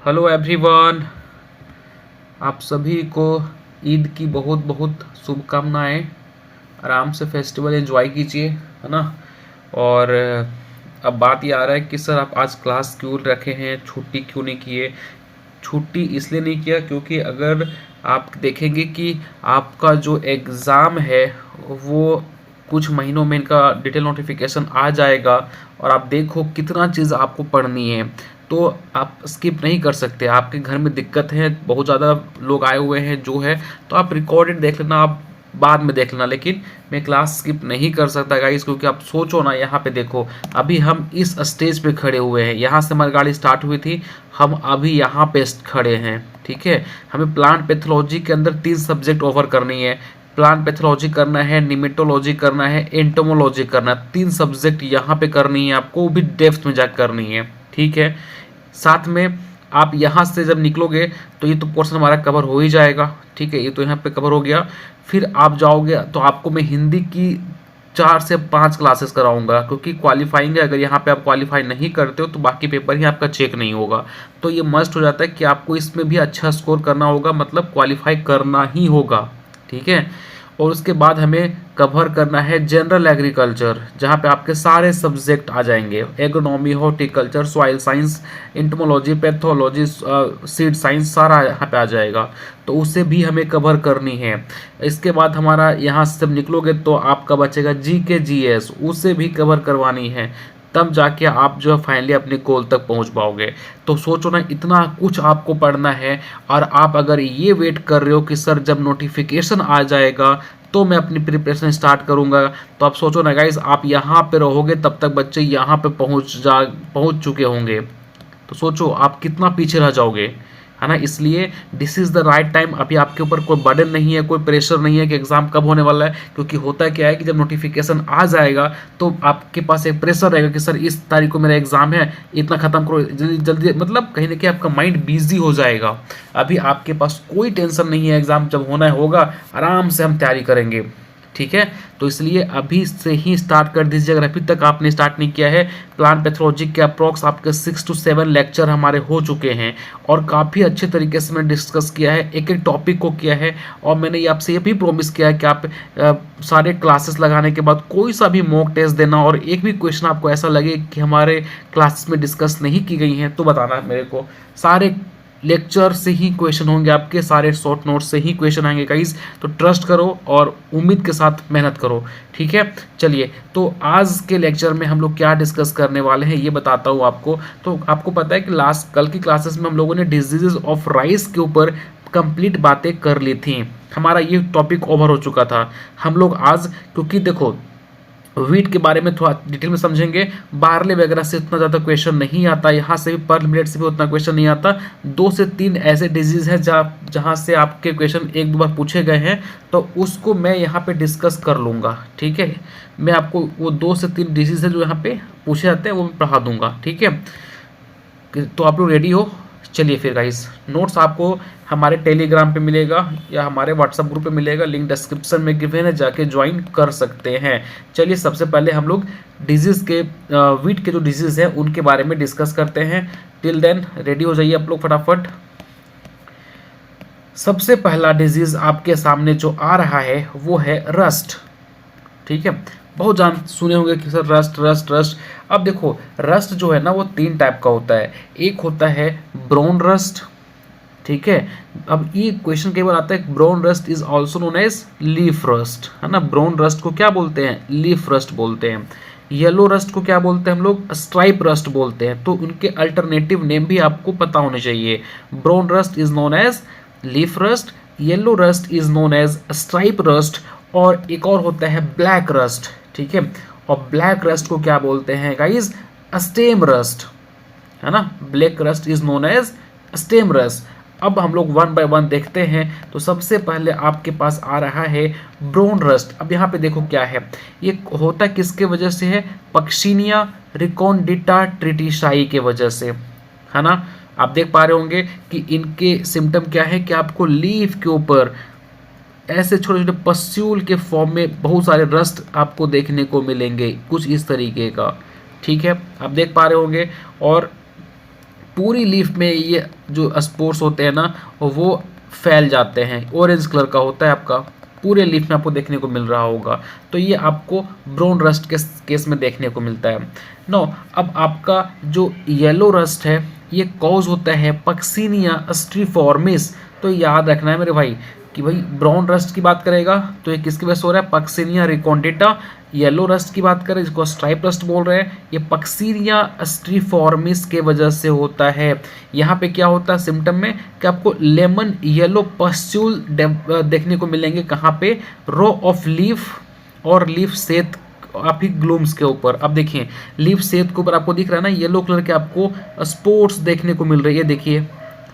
Hello everyone, आप सभी को ईद की बहुत बहुत शुभकामनाएं। आराम से फेस्टिवल एंजॉय कीजिए, है ना। और अब बात ये आ रहा है कि सर आप आज क्लास क्यों रखे हैं, छुट्टी क्यों नहीं किए। छुट्टी इसलिए नहीं किया क्योंकि अगर आप देखेंगे कि आपका जो एग्ज़ाम है वो कुछ महीनों में इनका डिटेल नोटिफिकेशन आ जाएगा और आप देखो कितना चीज़ आपको पढ़नी है, तो आप स्किप नहीं कर सकते। आपके घर में दिक्कत है, बहुत ज़्यादा लोग आए हुए हैं जो है, तो आप रिकॉर्डेड देख लेना, आप बाद में देख लेना। लेकिन मैं क्लास स्किप नहीं कर सकता गाइस, क्योंकि आप सोचो ना, यहाँ पे देखो अभी हम इस स्टेज पे खड़े हुए हैं, यहाँ से हमारी गाड़ी स्टार्ट हुई थी, हम अभी यहाँ पे खड़े हैं। ठीक है, हमें प्लांट पैथोलॉजी के अंदर 3 सब्जेक्ट ओवर करनी है। प्लांट पैथोलॉजी करना है, निमेटोलॉजी करना है, एंटोमोलॉजी करना है। 3 सब्जेक्ट यहाँ पे करनी है आपको, वो भी डेप्थ में जाकर करनी है। ठीक है, साथ में आप यहाँ से जब निकलोगे तो ये तो पोर्शन हमारा कवर हो ही जाएगा। ठीक है, ये तो यहाँ पे कवर हो गया। फिर आप जाओगे तो आपको मैं हिंदी की 4 से 5 क्लासेस कराऊंगा, क्योंकि क्वालिफाइंग है। अगर यहाँ पे आप क्वालिफाई नहीं करते हो तो बाकी पेपर ही आपका चेक नहीं होगा। तो ये मस्ट हो जाता है कि आपको इसमें भी अच्छा स्कोर करना होगा, मतलब क्वालिफाई करना ही होगा। ठीक है, और उसके बाद हमें कवर करना है जनरल एग्रीकल्चर, जहाँ पे आपके सारे सब्जेक्ट आ जाएंगे, agronomy, horticulture, soil science, entomology, pathology, seed science, सारा यहाँ पे आ जाएगा। तो उसे भी हमें कवर करनी है। इसके बाद हमारा यहाँ से जब निकलोगे तो आपका बचेगा जीके जीएस, उसे भी कवर करवानी है। तब जाके आप जो है फाइनली अपने गोल तक पहुंच पाओगे। तो सोचो ना, इतना कुछ आपको पढ़ना है। और आप अगर ये वेट कर रहे हो कि सर जब नोटिफिकेशन आ जाएगा तो मैं अपनी प्रिपरेशन स्टार्ट करूंगा, तो आप सोचो ना गाइस, आप यहाँ पे रहोगे तब तक बच्चे यहाँ पे पहुँच चुके होंगे। तो सोचो आप कितना पीछे रह जाओगे, है ना। इसलिए this is the right time. अभी आपके ऊपर कोई बर्डन नहीं है, कोई प्रेशर नहीं है कि एग्ज़ाम कब होने वाला है। क्योंकि होता क्या है कि जब नोटिफिकेशन आ जाएगा तो आपके पास एक प्रेशर रहेगा कि सर इस तारीख को मेरा एग्ज़ाम है, इतना ख़त्म करो जल्दी जल्दी, मतलब कहीं ना कहीं आपका माइंड बिजी हो जाएगा। अभी आपके पास कोई टेंशन नहीं है, एग्ज़ाम जब होना होगा आराम से हम तैयारी करेंगे। ठीक है, तो इसलिए अभी से ही स्टार्ट कर दीजिए अगर अभी तक आपने स्टार्ट नहीं किया है। प्लांट पैथोलॉजी के अप्रॉक्स आपके 6 to 7 लेक्चर हमारे हो चुके हैं और काफ़ी अच्छे तरीके से मैंने डिस्कस किया है, एक एक टॉपिक को किया है। और मैंने ये आपसे ये भी प्रॉमिस किया है कि आप सारे क्लासेस लगाने के बाद कोई सा भी मॉक टेस्ट देना, और एक भी क्वेश्चन आपको ऐसा लगे कि हमारे क्लासेस में डिस्कस नहीं की गई हैं तो बताना मेरे को। सारे लेक्चर से ही क्वेश्चन होंगे आपके, सारे शॉर्ट नोट से ही क्वेश्चन आएंगे गाइस। तो ट्रस्ट करो और उम्मीद के साथ मेहनत करो। ठीक है, चलिए तो आज के लेक्चर में हम लोग क्या डिस्कस करने वाले हैं ये बताता हूँ आपको। तो आपको पता है कि कल की क्लासेस में हम लोगों ने डिजीजेज ऑफ राइस के ऊपर कंप्लीट बातें कर ली थी। हमारा ये टॉपिक ओवर हो चुका था। हम लोग आज, क्योंकि देखो वीट के बारे में थोड़ा डिटेल में समझेंगे, बार्ले वगैरह से उतना ज़्यादा क्वेश्चन नहीं आता, यहाँ से भी पर मिनट से भी उतना क्वेश्चन नहीं आता। 2 से 3 ऐसे डिजीज हैं जहाँ से आपके क्वेश्चन 1-2 बार पूछे गए हैं, तो उसको मैं यहाँ पे डिस्कस कर लूँगा। ठीक है, मैं आपको वो 2 से 3 डिजीज है जो यहाँ पे पूछे जाते हैं वो मैं पढ़ा दूंगा। ठीक है, तो आप लोग रेडी हो? चलिए फिर गाइस, नोट्स आपको हमारे टेलीग्राम पे मिलेगा या हमारे व्हाट्सएप ग्रुप पे मिलेगा, लिंक डिस्क्रिप्शन में गिवन है, जाके ज्वाइन कर सकते हैं। चलिए सबसे पहले हम लोग डिजीज़ के वीट के जो डिजीज़ हैं उनके बारे में डिस्कस करते हैं। टिल देन रेडी हो जाइए आप लोग फटाफट। सबसे पहला डिजीज़ आपके सामने जो आ रहा है वो है रस्ट। ठीक है, बहुत सुने होंगे कि सर रस्ट रस्ट रस्ट। अब देखो रस्ट जो है ना वो 3 टाइप का होता है। एक होता है ब्राउन रस्ट। ठीक है, अब ये क्वेश्चन कई बार आता है, brown rust is also known as leaf rust, है ना। ब्राउन रस्ट को क्या बोलते हैं? लीफ रस्ट बोलते हैं। येलो रस्ट को क्या बोलते हैं हम लोग? स्ट्राइप रस्ट बोलते हैं। तो उनके अल्टरनेटिव नेम भी आपको पता होने चाहिए। Brown rust is known as leaf rust, yellow rust is known as stripe rust, और एक और होता है ब्लैक रस्ट। ठीक है, और ब्लैक रस्ट को क्या बोलते हैं गाइज? स्टेम रस्ट, है ना। Black rust is known as stem rust. अब हम लोग 1 by 1 देखते हैं। तो सबसे पहले आपके पास आ रहा है ब्राउन रस्ट। अब यहाँ पे देखो क्या है, ये होता किसके वजह से है? पक्सिनिया रिकोन्डिटा ट्रिटिशाई के वजह से, है ना। आप देख पा रहे होंगे कि इनके सिम्टम क्या है कि आपको लीफ के ऊपर ऐसे छोटे छोटे पस्यूल के फॉर्म में बहुत सारे रस्ट आपको देखने को मिलेंगे, कुछ इस तरीके का। ठीक है, आप देख पा रहे होंगे। और पूरी लीफ में ये जो स्पोर्स होते हैं ना वो फैल जाते हैं। ऑरेंज कलर का होता है आपका, पूरे लीफ में आपको देखने को मिल रहा होगा। तो ये आपको ब्राउन रस्ट के केस में देखने को मिलता है। नो, अब आपका जो येलो रस्ट है ये कॉज होता है पक्सिनिया स्ट्रीफॉर्मिस। तो याद रखना है मेरे भाई कि भाई ब्राउन रस्ट की बात करेगा तो ये किसकी वजह से हो रहा है, पक्सिनिया रिकॉन्डेटा। येलो रस्ट की बात करें जिसको स्ट्राइप रस्ट बोल रहे हैं, ये पक्सिनिया स्ट्रीफॉर्मिस के वजह से होता है। यहाँ पे क्या होता है सिम्टम में कि आपको लेमन येलो पस्ट्यूल देखने को मिलेंगे। कहाँ पे, रो ऑफ लीफ और लीफ सेथ आपकी ग्लूम्स के ऊपर। अब देखिए लीफ सेथ के ऊपर आपको दिख रहा है ना येलो कलर के आपको स्पॉट्स देखने को मिल रही है, देखिए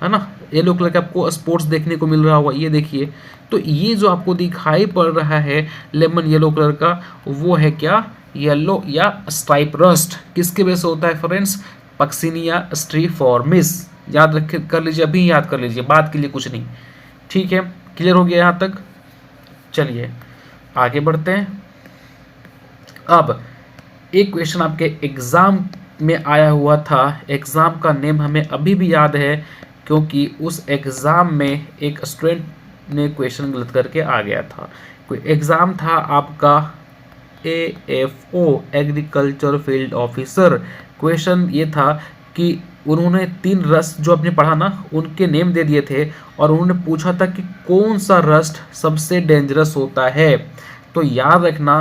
है ना, येलो कलर के आपको स्पॉट्स देखने को मिल रहा होगा, ये देखिए। तो ये जो आपको दिखाई पड़ रहा है लेमन येलो कलर का, वो है क्या, येलो या स्ट्राइप रस्ट। किसके वजह से होता है फ्रेंड्स, पक्सिनिया स्ट्रीफॉर्मिस। याद रख कर लीजिए, अभी याद कर लीजिए, बात के लिए कुछ नहीं। ठीक है, क्लियर हो गया यहाँ तक। चलिए आगे बढ़ते हैं। अब एक क्वेश्चन आपके एग्जाम में आया हुआ था, एग्जाम का नेम हमें अभी भी याद है क्योंकि उस एग्जाम में एक स्टूडेंट ने क्वेश्चन गलत करके आ गया था। कोई एग्जाम था आपका AFO agriculture field officer. Question ये था कि उन्होंने 3 रस्ट जो आपने पढ़ा ना उनके नेम दे दिए थे और उन्होंने पूछा था कि कौन सा रस्ट सबसे डेंजरस होता है। तो याद रखना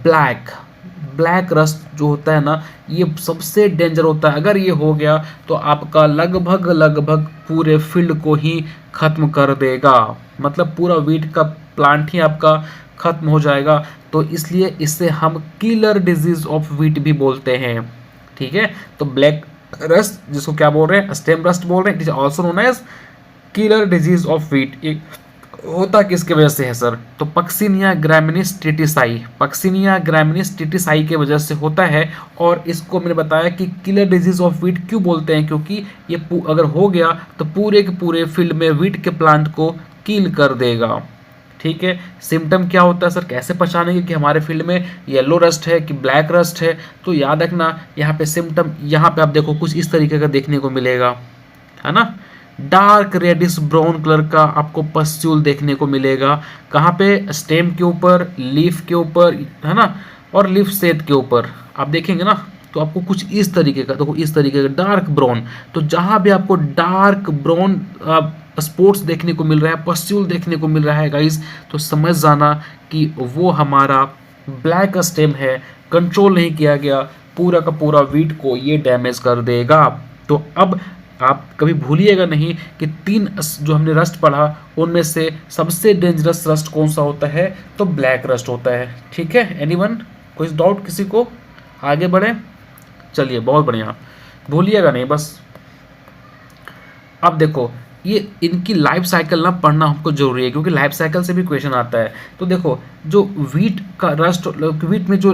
ब्लैक रस्ट जो होता है ना ये सबसे डेंजर होता है। अगर ये हो गया तो आपका लगभग पूरे फील्ड को ही खत्म कर देगा, मतलब पूरा वीट का प्लांट ही आपका खत्म हो जाएगा। तो इसलिए इसे हम किलर डिजीज ऑफ वीट भी बोलते हैं। ठीक है, तो ब्लैक रस्ट जिसको क्या बोल रहे हैं, स्टेम रस्ट बोल रहे हैं, it is also known as killer disease of wheat. ये होता किसके वजह से है सर, तो पक्सिनिया ग्रामिनीस टिटिसाई, पक्सिनिया ग्रामिनीस टिटिसाई के वजह से होता है। और इसको मैंने बताया कि किलर डिजीज ऑफ वीट क्यों बोलते हैं, क्योंकि ये अगर हो गया तो पूरे के पूरे फील्ड में वीट के प्लांट को किल कर देगा। ठीक है, सिम्टम क्या होता है सर, कैसे पहचानेंगे कि हमारे फील्ड में येलो रस्ट है कि ब्लैक रस्ट है। तो याद रखना यहाँ पे सिम्टम, यहाँ पे आप देखो कुछ इस तरीके का देखने को मिलेगा, है ना, डार्क रेडिश ब्राउन कलर का आपको पस्ट्यूल देखने को मिलेगा। कहाँ पे, स्टेम के ऊपर, लीफ के ऊपर, है ना, और लीफ सेथ के ऊपर आप देखेंगे ना तो आपको कुछ इस तरीके का, देखो इस तरीके का डार्क ब्राउन। तो जहाँ भी आपको डार्क ब्राउन स्पॉट्स देखने को मिल रहा है, पस्ट्यूल देखने को मिल रहा है गाइस, तो समझ जाना कि वो हमारा ब्लैक स्टेम है, कंट्रोल नहीं किया गया, पूरा का पूरा वीट को ये डैमेज कर देगा। तो अब आप कभी भूलिएगा नहीं कि 3 जो हमने रस्ट पढ़ा उनमें से सबसे डेंजरस रस्ट कौन सा होता है, तो ब्लैक रस्ट होता है। ठीक है, एनीवन, कोई डाउट किसी को, आगे बढ़े। चलिए बहुत बढ़िया, भूलिएगा नहीं बस। अब देखो ये इनकी लाइफ साइकिल ना पढ़ना हमको जरूरी है क्योंकि लाइफ साइकिल से भी क्वेश्चन आता है। तो देखो जो वीट का रस्ट, वीट में जो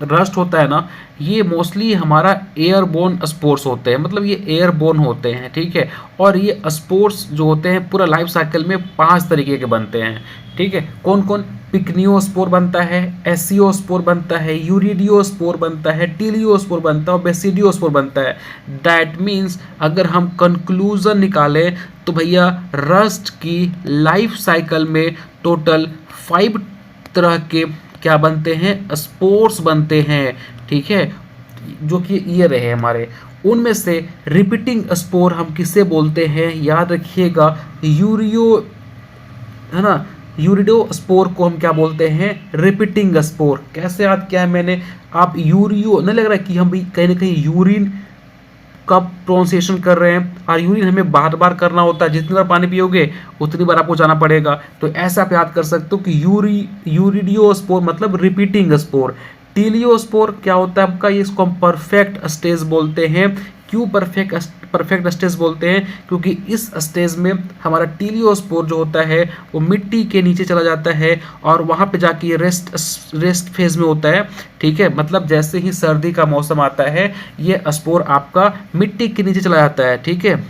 रस्ट होता है ना ये मोस्टली हमारा एयरबोर्न स्पोर्स होते हैं, मतलब ये एयरबोर्न होते हैं। ठीक है, और ये स्पोर्स जो होते हैं पूरा लाइफ साइकिल में 5 तरीके के बनते हैं। ठीक है, कौन कौन, पिकनियोस्पोर बनता है, एसियोस्पोर बनता है, यूरिडियोस्पोर बनता है, टीलियोस्पोर बनता है और बेसिडियोस्पोर बनता है। दैट मीन्स अगर हम कंक्लूजन निकालें तो भैया रस्ट की लाइफ साइकिल में टोटल 5 तरह के क्या बनते हैं, स्पोर्स बनते हैं। ठीक है, जो कि ये रहे हमारे, उनमें से रिपीटिंग स्पोर हम किसे बोलते हैं, याद रखिएगा, यूरियो, है ना, यूरिडो स्पोर को हम क्या बोलते हैं, रिपीटिंग स्पोर। कैसे याद किया है मैंने, आप यूरियो नहीं लग रहा है कि हम भी कहीं ना कहीं यूरिन का प्रोनाउंसिएशन कर रहे हैं, और यूरिन हमें बार बार करना होता है, जितनी बार पानी पियोगे उतनी बार आपको जाना पड़ेगा। तो ऐसा आप याद कर सकते हो कि यूरिडियोस्पोर मतलब रिपीटिंग स्पोर। टीलियोस्पोर क्या होता है आपका, ये इसको हम परफेक्ट स्टेज बोलते हैं। क्यों परफेक्ट स्टेज बोलते हैं, क्योंकि इस स्टेज में हमारा टीलियोस्पोर जो होता है वो मिट्टी के नीचे चला जाता है और वहाँ पे जाके ये रेस्ट फेज में होता है। ठीक है, मतलब जैसे ही सर्दी का मौसम आता है ये स्पोर आपका मिट्टी के नीचे चला जाता है। ठीक है,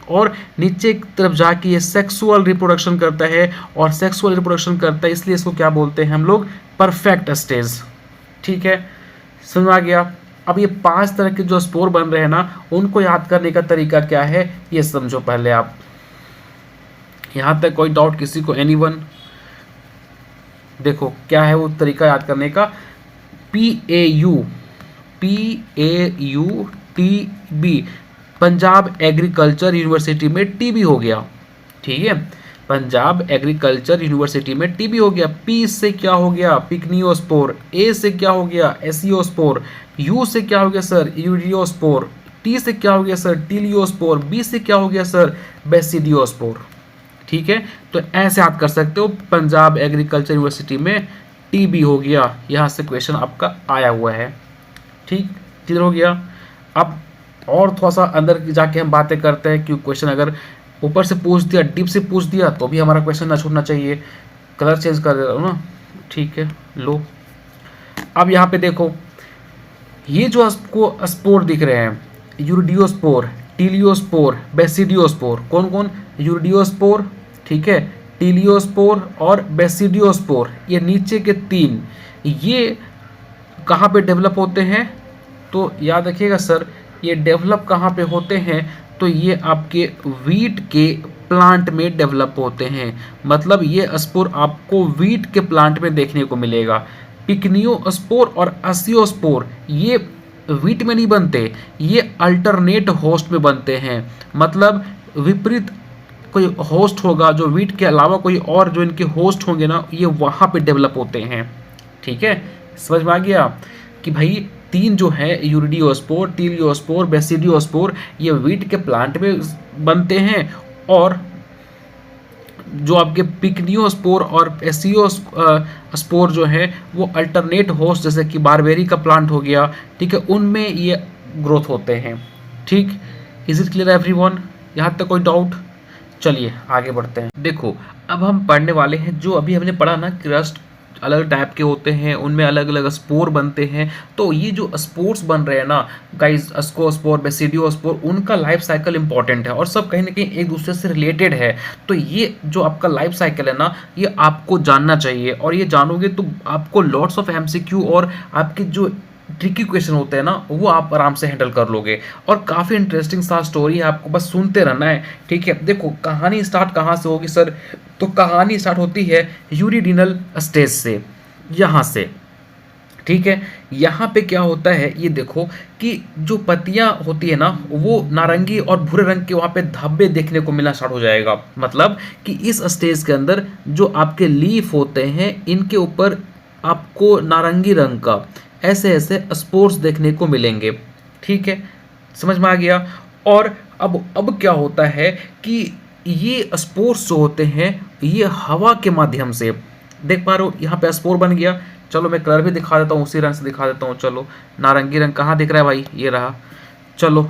और नीचे की तरफ जाके ये सेक्सुअल रिप्रोडक्शन करता है, और सेक्सुअल रिप्रोडक्शन करता है इसलिए इसको क्या बोलते हैं हम लोग, परफेक्ट स्टेज। ठीक है, समझ आ गया। अब ये 5 तरह के जो स्पोर बन रहे हैं ना, उनको याद करने का तरीका क्या है ये समझो पहले आप। यहाँ तक कोई डाउट किसी को? एनीवन? देखो क्या है वो तरीका याद करने का। PAU पंजाब एग्रीकल्चर यूनिवर्सिटी में टीबी हो गया, ठीक है। पंजाब एग्रीकल्चर यूनिवर्सिटी में टीबी हो गया। पी से क्या हो गया? पिकनियोस्पोर। ए से क्या हो गया? एसियोस्पोर। यू से क्या हो गया सर? यूरियोस्पोर। टी से क्या हो गया सर? टीलियोस्पोर। बी से क्या हो गया सर? बेसिडियोस्पोर। ठीक है, तो ऐसे आप कर सकते हो। पंजाब एग्रीकल्चर यूनिवर्सिटी में टीबी हो गया, यहाँ से क्वेश्चन आपका आया हुआ है। ठीक, क्लियर हो गया। अब और थोड़ा सा अंदर जाके हम बातें करते हैं, क्योंकि क्वेश्चन अगर ऊपर से पूछ दिया, डीप से पूछ दिया, तो भी हमारा क्वेश्चन ना छूटना चाहिए। कलर चेंज कर दे रहा हूँ ना, ठीक है। लो अब यहाँ पे देखो, ये जो आपको स्पोर दिख रहे हैं, यूरिडियोस्पोर, टीलियोस्पोर, बेसिडियोस्पोर। कौन कौन? यूरिडियोस्पोर, ठीक है, टीलियोस्पोर और बेसिडियोस्पोर। ये नीचे के 3, ये कहाँ पे डेवलप होते हैं? तो याद रखिएगा सर, ये डेवलप कहाँ पे होते हैं? तो ये आपके वीट के प्लांट में डेवलप होते हैं। मतलब ये स्पोर आपको वीट के प्लांट में देखने को मिलेगा। पिकनियोस्पोर और एसियोस्पोर ये वीट में नहीं बनते, ये अल्टरनेट होस्ट में बनते हैं। मतलब विपरीत कोई होस्ट होगा जो वीट के अलावा कोई और जो इनके होस्ट होंगे ना, ये वहाँ पे डेवलप होते हैं। ठीक है, समझ में आ गया कि भाई 3 जो है, यूरिडियोस्पोर, टीलियोस्पोर, बेसिडियोस्पोर, ये वीट के प्लांट में बनते हैं। और जो आपके पिकनियोस्पोर और एसियोस्पोर जो है वो अल्टरनेट होस्ट, जैसे कि बारबेरी का प्लांट हो गया, ठीक है, उनमें ये ग्रोथ होते हैं। ठीक, इज इट क्लियर एवरीवन? यहाँ तक कोई डाउट? चलिए आगे बढ़ते हैं। देखो अब हम पढ़ने वाले हैं, जो अभी हमने पढ़ा ना, क्रस्ट अलग टाइप के होते हैं, उनमें अलग अलग स्पोर बनते हैं। तो ये जो स्पोर्स बन रहे हैं ना गाइस, अस्कोस्पोर, बेसिडियोस्पोर, उनका लाइफ साइकिल इंपॉर्टेंट है और सब कहीं ना कहीं एक दूसरे से रिलेटेड है। तो ये जो आपका लाइफ साइकिल है ना, ये आपको जानना चाहिए, और ये जानोगे तो आपको लॉट्स ऑफ एमसीक्यू और आपके जो ट्रिकी क्वेश्चन होते हैं ना, वो आप आराम से हैंडल कर लोगे। और काफ़ी इंटरेस्टिंग सा स्टोरी है, आपको बस सुनते रहना है। ठीक है, देखो कहानी स्टार्ट कहाँ से होगी सर? तो कहानी स्टार्ट होती है यूरिडिनल स्टेज से, यहाँ से। ठीक है, यहाँ पे क्या होता है ये देखो कि जो पत्तियाँ होती है ना, वो नारंगी और भूरे रंग के वहाँ पे धब्बे देखने को मिलना स्टार्ट हो जाएगा। मतलब कि इस स्टेज के अंदर जो आपके लीफ होते हैं, इनके ऊपर आपको नारंगी रंग का ऐसे ऐसे स्पोर्स देखने को मिलेंगे। ठीक है, समझ में आ गया। और अब क्या होता है कि ये स्पोर्स जो होते हैं, ये हवा के माध्यम से, देख पा रहे हो यहाँ पे स्पोर बन गया। चलो मैं कलर भी दिखा देता हूँ, उसी रंग से दिखा देता हूँ। चलो नारंगी रंग कहाँ दिख रहा है भाई? ये रहा। चलो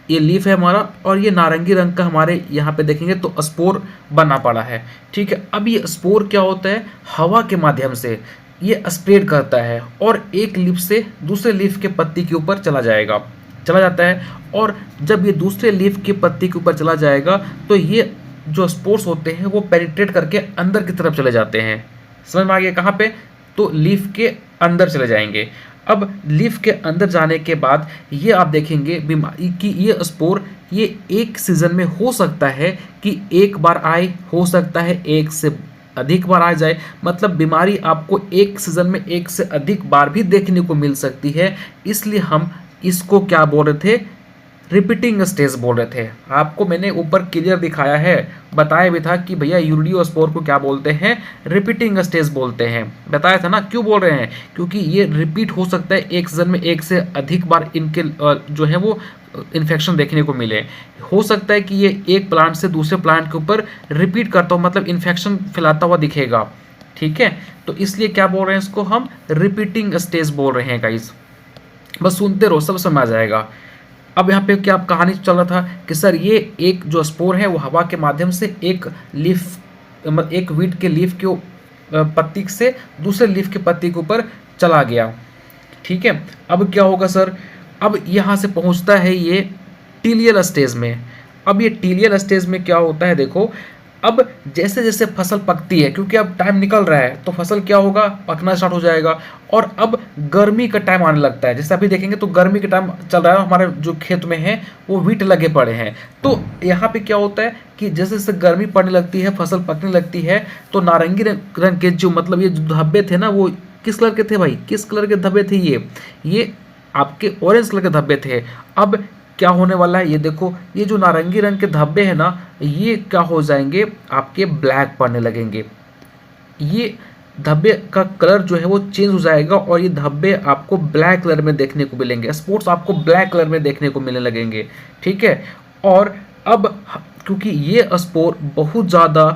ये लीफ है हमारा, और ये नारंगी रंग का हमारे यहाँ पे देखेंगे तो स्पोर बना पड़ा है। ठीक है, अब ये स्पोर क्या होता है? हवा के माध्यम से ये स्प्रेड करता है और एक लीफ से दूसरे लीफ के पत्ती के ऊपर चला जाता है। और जब ये दूसरे लीफ की पत्ती के ऊपर चला जाएगा, तो ये जो स्पोर्स होते हैं वो पेनिट्रेट करके अंदर की तरफ चले जाते हैं। समझ में आ गया? कहाँ पे? तो लीफ के अंदर चले जाएंगे। अब लीफ के अंदर जाने के बाद ये आप देखेंगे बीमारी कि ये स्पोर ये एक सीजन में हो सकता है कि एक बार आए, हो सकता है एक से अधिक बार आ जाए। मतलब बीमारी आपको एक सीजन में एक से अधिक बार भी देखने को मिल सकती है। इसलिए हम इसको क्या बोल रहे थे? रिपीटिंग स्टेज बोल रहे थे। आपको मैंने ऊपर क्लियर दिखाया है, बताया भी था कि भैया यूरिडियोस्पोर को क्या बोलते हैं? रिपीटिंग स्टेज बोलते हैं। बताया था ना। क्यों बोल रहे हैं? क्योंकि ये रिपीट हो सकता है, एक सीजन में एक से अधिक बार इनके जो है वो इन्फेक्शन देखने को मिले। हो सकता है कि ये एक प्लांट से दूसरे प्लांट के ऊपर रिपीट करता हो, मतलब इन्फेक्शन फैलाता हुआ दिखेगा। ठीक है, तो इसलिए क्या बोल रहे हैं? इसको हम रिपीटिंग स्टेज बोल रहे हैं गाइस। बस सुनते रहो, सब समझ आ जाएगा। अब यहाँ पे क्या कहानी चल रहा था कि सर ये एक जो स्पोर है वो हवा के माध्यम से एक लीफ, एक वीट के लीफ के पत्ती से दूसरे लीफ के पत्ती के ऊपर चला गया। ठीक है, अब क्या होगा सर? अब यहाँ से पहुँचता है ये टीलियल स्टेज में। अब ये टीलियल स्टेज में क्या होता है देखो, अब जैसे जैसे फसल पकती है, क्योंकि अब टाइम निकल रहा है तो फसल क्या होगा, पकना स्टार्ट हो जाएगा। और अब गर्मी का टाइम आने लगता है, जैसे अभी देखेंगे तो गर्मी का टाइम चल रहा है, हमारे जो खेत में है वो वीट लगे पड़े हैं। तो यहाँ पे क्या होता है कि जैसे जैसे गर्मी पड़ने लगती है, फसल पकने लगती है, तो नारंगी रंग के जो मतलब ये जो धब्बे थे ना, वो किस कलर के थे भाई, किस कलर के धब्बे थे ये आपके ऑरेंज कलर के धब्बे थे। अब क्या होने वाला है, ये देखो, ये जो नारंगी रंग के धब्बे हैं ना, ये क्या हो जाएंगे, आपके ब्लैक पड़ने लगेंगे। ये धब्बे का कलर जो है वो चेंज हो जाएगा और ये धब्बे आपको ब्लैक कलर में देखने को मिलेंगे, स्पॉट्स आपको ब्लैक कलर में देखने को मिलने लगेंगे। ठीक है। और अब क्योंकि ये स्पोर बहुत ज़्यादा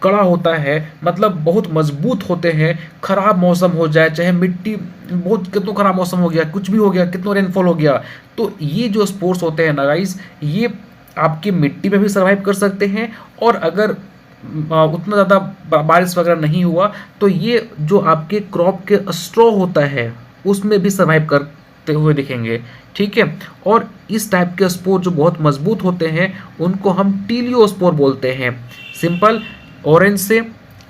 कड़ा होता है, मतलब बहुत मजबूत होते हैं, खराब मौसम हो जाए, चाहे मिट्टी बहुत कितना खराब मौसम हो गया, कुछ भी हो गया, कितना रेनफॉल हो गया, तो ये जो स्पोर्ट्स होते हैं ना गाइस, ये आपकी मिट्टी में भी सर्वाइव कर सकते हैं। और अगर उतना ज़्यादा बारिश वगैरह नहीं हुआ तो ये जो आपके क्रॉप के स्ट्रॉ होता है उसमें भी सर्वाइव करते हुए दिखेंगे। ठीक है। और इस टाइप के स्पोर जो बहुत मजबूत होते हैं उनको हम टीलियोस्पोर बोलते हैं। सिंपल, ऑरेंज से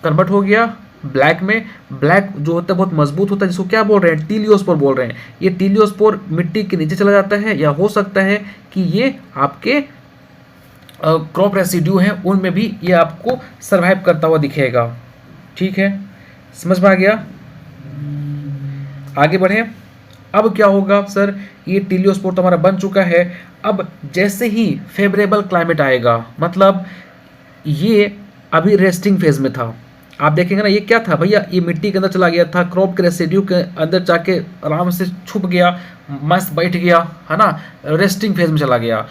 कन्वर्ट हो गया ब्लैक में, ब्लैक जो होता है बहुत मजबूत होता है, जिसको क्या बोल रहे हैं, टीलियोस्पोर बोल रहे हैं। ये टीलियोस्पोर मिट्टी के नीचे चला जाता है, या हो सकता है कि ये आपके क्रॉप रेसिड्यू हैं उनमें भी ये आपको सर्वाइव करता हुआ दिखेगा। ठीक है, समझ में आ गया। आगे बढ़े। अब क्या होगा सर, ये टीलियोस्पोर तो हमारा बन चुका है। अब जैसे ही फेवरेबल क्लाइमेट आएगा, मतलब ये अभी रेस्टिंग फेज में था, आप देखेंगे ना, ये क्या था भैया, ये मिट्टी के अंदर चला गया था, क्रॉप के रेसिड्यू के अंदर जाके आराम से छुप गया, मस्त बैठ गया, है ना, रेस्टिंग फेज में चला गया।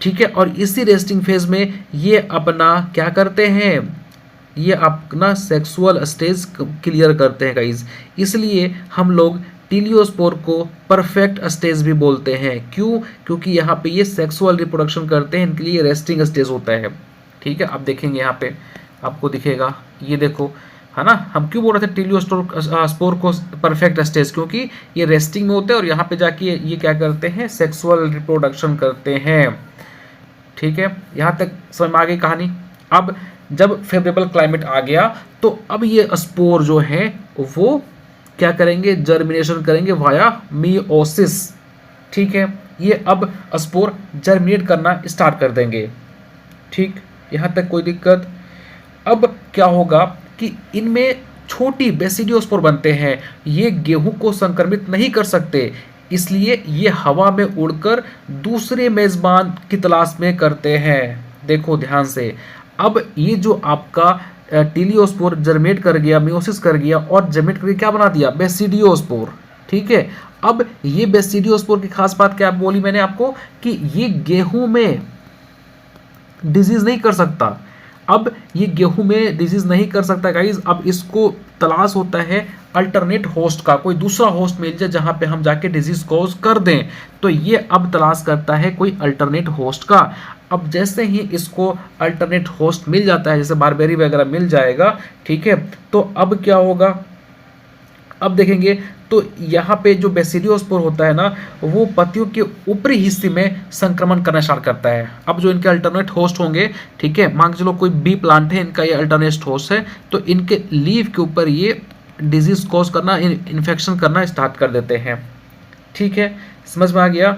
ठीक है। और इसी रेस्टिंग फेज में ये अपना क्या करते हैं, ये अपना सेक्सुअल स्टेज क्लियर करते हैं गाइज। इसलिए हम लोग टीलियोस्पोर को परफेक्ट स्टेज भी बोलते हैं। क्यों? क्योंकि यहाँ पे ये सेक्सुअल रिप्रोडक्शन करते हैं, इनके लिए रेस्टिंग स्टेज होता है। ठीक है। आप देखेंगे यहाँ पे आपको दिखेगा, ये देखो, है ना। हम क्यों बोल रहे थे टीलियोस्पोर को परफेक्ट स्टेज, क्योंकि ये रेस्टिंग में होते हैं और यहाँ पे जाके ये क्या करते हैं, सेक्सुअल रिप्रोडक्शन करते हैं। ठीक है, यहाँ तक समझ में आ गई कहानी। अब जब फेवरेबल क्लाइमेट आ गया तो अब ये स्पोर जो है वो क्या करेंगे, जर्मिनेशन करेंगे वाया मियोसिस। ठीक है, ये अब स्पोर जर्मिनेट करना स्टार्ट कर देंगे। ठीक, यहाँ तक कोई दिक्कत। अब क्या होगा कि इनमें छोटी बेसिडियोस्पोर बनते हैं, ये गेहूं को संक्रमित नहीं कर सकते, इसलिए ये हवा में उड़कर दूसरे मेजबान की तलाश में करते हैं। देखो ध्यान से, अब ये जो आपका टीलियोस्पोर जर्मेट कर गया, मियोसिस कर गया और जर्मेट करके क्या बना दिया, बेसिडियोस्पोर। ठीक है। अब ये बेसिडियोस्पोर की खास बात क्या बोली मैंने आपको, कि ये गेहूं में डिजीज नहीं कर सकता। अब ये गेहूं में डिजीज नहीं कर सकता गाइज। अब इसको तलाश होता है अल्टरनेट होस्ट का, कोई दूसरा होस्ट मिल जाए जहां पे हम जाके डिजीज कॉज कर दें। तो ये अब तलाश करता है कोई अल्टरनेट होस्ट का। अब जैसे ही इसको अल्टरनेट होस्ट मिल जाता है, जैसे बारबेरी वगैरह मिल जाएगा, ठीक है, तो अब क्या होगा, अब देखेंगे तो यहाँ पे जो बेसिडियोस्पोर होता है ना, वो पत्तियों के ऊपरी हिस्से में संक्रमण करना स्टार्ट करता है। अब जो इनके अल्टरनेट होस्ट होंगे, ठीक है, मान के चलो कोई बी प्लांट है, इनका ये अल्टरनेट होस्ट है, तो इनके लीफ के ऊपर ये डिजीज कॉज करना, इन्फेक्शन करना स्टार्ट कर देते हैं। ठीक है, समझ में आ गया।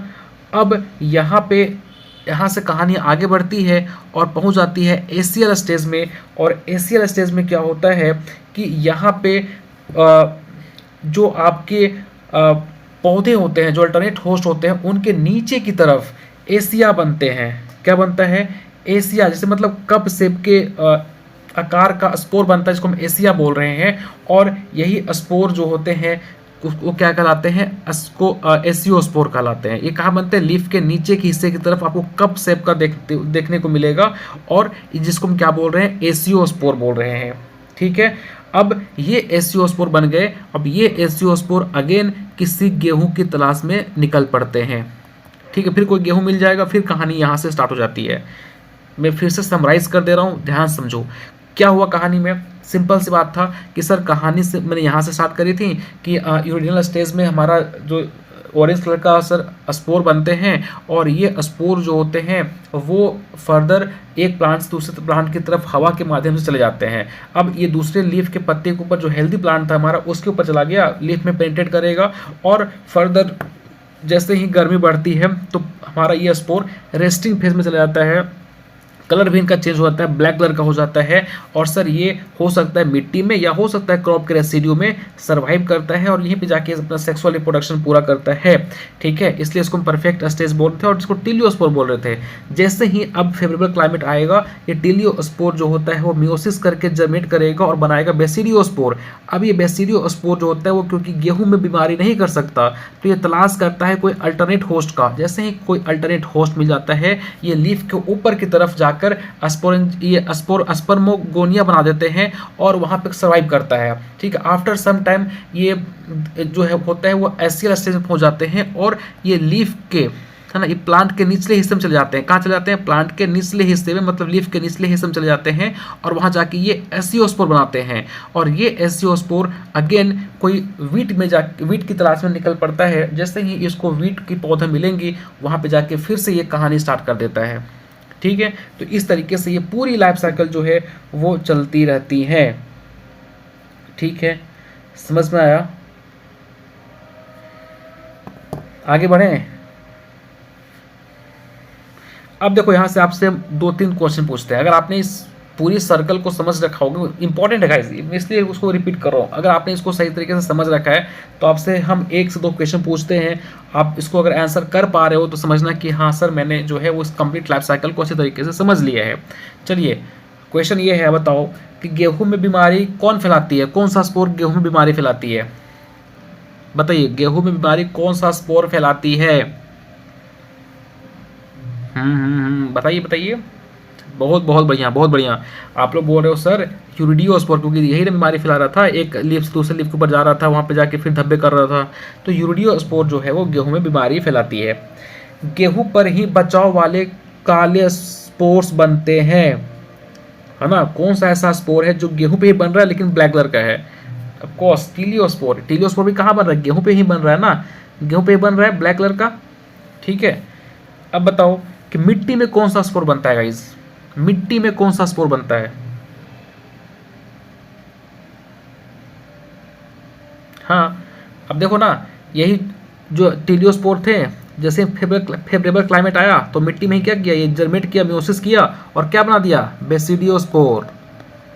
अब यहाँ से कहानी आगे बढ़ती है और पहुँच जाती है एसीएल स्टेज में। और एसीएल स्टेज में क्या होता है कि यहाँ पे जो आपके पौधे होते हैं, जो अल्टरनेट होस्ट होते हैं, उनके नीचे की तरफ एसिया बनते हैं। क्या बनता है, एसिया, जैसे मतलब कप शेप के आकार का स्पोर बनता है, जिसको हम एसिया बोल रहे हैं। और यही स्पोर जो होते हैं वो क्या कहलाते हैं, इसको एसियोस्पोर कहलाते हैं। ये कहाँ बनते हैं, लीफ के नीचे के हिस्से की तरफ आपको कप शेप का देखने को मिलेगा, और जिसको हम क्या बोल रहे हैं, एसियोस्पोर बोल रहे हैं। ठीक है। अब ये एसियोस्पोर बन गए। अब ये एसियोस्पोर अगेन किसी गेहूं की तलाश में निकल पड़ते हैं। ठीक है, फिर कोई गेहूं मिल जाएगा, फिर कहानी यहाँ से स्टार्ट हो जाती है। मैं फिर से समराइज कर दे रहा हूँ, ध्यान समझो क्या हुआ कहानी में। सिंपल सी बात था कि सर कहानी से मैंने यहाँ से स्टार्ट करी थी कि यूरिनल स्टेज में हमारा जो ऑरेंज कलर का सर स्पोर बनते हैं और ये स्पोर जो होते हैं वो फर्दर एक प्लांट से दूसरे प्लांट की तरफ हवा के माध्यम से चले जाते हैं। अब ये दूसरे लीफ के पत्ते के ऊपर जो हेल्दी प्लांट था हमारा उसके ऊपर चला गया, लीफ में पेनिट्रेट करेगा और फर्दर जैसे ही गर्मी बढ़ती है तो हमारा ये स्पोर रेस्टिंग फेज में चला जाता है, कलर भी इनका चेंज हो जाता है, ब्लैक कलर का हो जाता है और सर ये हो सकता है मिट्टी में या हो सकता है क्रॉप के रेसिड्यू में सर्वाइव करता है और यहीं पे जाके अपना सेक्सुअल रिप्रोडक्शन पूरा करता है। ठीक है, इसलिए इसको हम परफेक्ट स्टेज बोल रहे थे और इसको टीलियोस्पोर बोल रहे थे। जैसे ही अब फेवरेबल क्लाइमेट आएगा ये टीलियोस्पोर जो होता है वो मियोसिस करके जर्मिनेट करेगा और बनाएगा बेसिडियोस्पोर। अब ये बेसिडियोस्पोर जो होता है वो क्योंकि गेहूं में बीमारी नहीं कर सकता तो ये तलाश करता है कोई अल्टरनेट होस्ट का। जैसे ही कोई अल्टरनेट होस्ट मिल जाता है ये लीफ के ऊपर की तरफ जाकर स्पर्मोगोनिया बना देते हैं और वहाँ पे सर्वाइव करता है। ठीक है, आफ्टर सम टाइम ये जो है होता है वो एसियल स्टेज में पहुँच जाते हैं और ये लीफ के है ना ये प्लांट के निचले हिस्से में चले जाते हैं। कहाँ चले जाते हैं? प्लांट के निचले हिस्से में, मतलब लीफ के निचले हिस्से में चले जाते हैं और वहाँ जाके ये एसियोस्पोर बनाते हैं और ये एसियोस्पोर अगेन कोई वीट की तलाश में निकल पड़ता है। जैसे ही इसको वीट की पौधे मिलेंगी वहाँ पे जाके फिर से ये कहानी स्टार्ट कर देता है। ठीक है, तो इस तरीके से ये पूरी लाइफ साइकिल जो है वो चलती रहती है। ठीक है, समझ में आया? आगे बढ़ें। अब देखो यहाँ से आपसे 2-3 क्वेश्चन पूछते हैं। अगर आपने इस पूरी सर्कल को समझ रखा होगा, इंपॉर्टेंट है गाइस, इसलिए उसको रिपीट कर रहा हूँ। अगर आपने इसको सही तरीके से समझ रखा है तो आपसे हम 1 से 2 क्वेश्चन पूछते हैं, आप इसको अगर आंसर कर पा रहे हो तो समझना कि हाँ सर मैंने जो है वो इस कंप्लीट लाइफ साइकिल को अच्छे तरीके से समझ लिया है। चलिए क्वेश्चन ये है, बताओ कि गेहूँ में बीमारी कौन फैलाती है? कौन सा स्पोर गेहूँ में बीमारी फैलाती है? बताइए, गेहूँ में बीमारी कौन सा स्पोर फैलाती है? बताइए बताइए। बहुत बहुत बढ़िया, बहुत बढ़िया। आप लोग बोल रहे हो सर यूरिडियोस्पोर, क्योंकि यही ना बीमारी फैला रहा था, एक लीफ से दूसरे लीफ के ऊपर जा रहा था, वहाँ पे जाके फिर धब्बे कर रहा था। तो यूरिडियोस्पोर जो है वो गेहूं में बीमारी फैलाती है। गेहूं पर ही बचाव वाले काले स्पोर्स बनते हैं, है ना? कौन सा ऐसा स्पोर है जो गेहूं पे ही बन रहा है लेकिन ब्लैक कलर का है? Of course teliospore. टीलियोस्पोर भी कहाँ बन रहा है? गेहूं पे ही बन रहा है ना, गेहूं पे ही बन रहा है ब्लैक कलर का। ठीक है, अब बताओ कि मिट्टी में कौन सा स्पोर बनता है गाइस? मिट्टी में कौन सा स्पोर बनता है? हाँ, अब देखो ना, यही जो टीलियोस्पोर थे, जैसे फेवरेबल क्लाइमेट आया तो मिट्टी में ही क्या किया, ये जर्मेट किया, मियोसिस किया और क्या बना दिया? बेसिडियोस्पोर।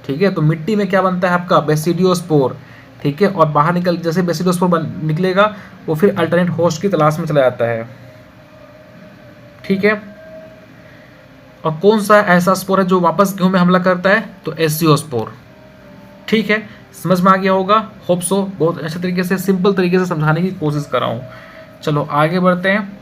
ठीक है, तो मिट्टी में क्या बनता है आपका? बेसिडियोस्पोर। ठीक है, और बाहर निकल जैसे बेसिडियोस्पोर निकलेगा वो फिर अल्टरनेट होस्ट की तलाश में चला जाता है। ठीक है, और कौन सा ऐसा स्पोर है जो वापस गेहूं में हमला करता है? तो एसियोस्पोर। ठीक है, समझ में आ गया होगा, होप सो। बहुत अच्छे तरीके से सिंपल तरीके से समझाने की कोशिश कर रहा हूँ। चलो आगे बढ़ते हैं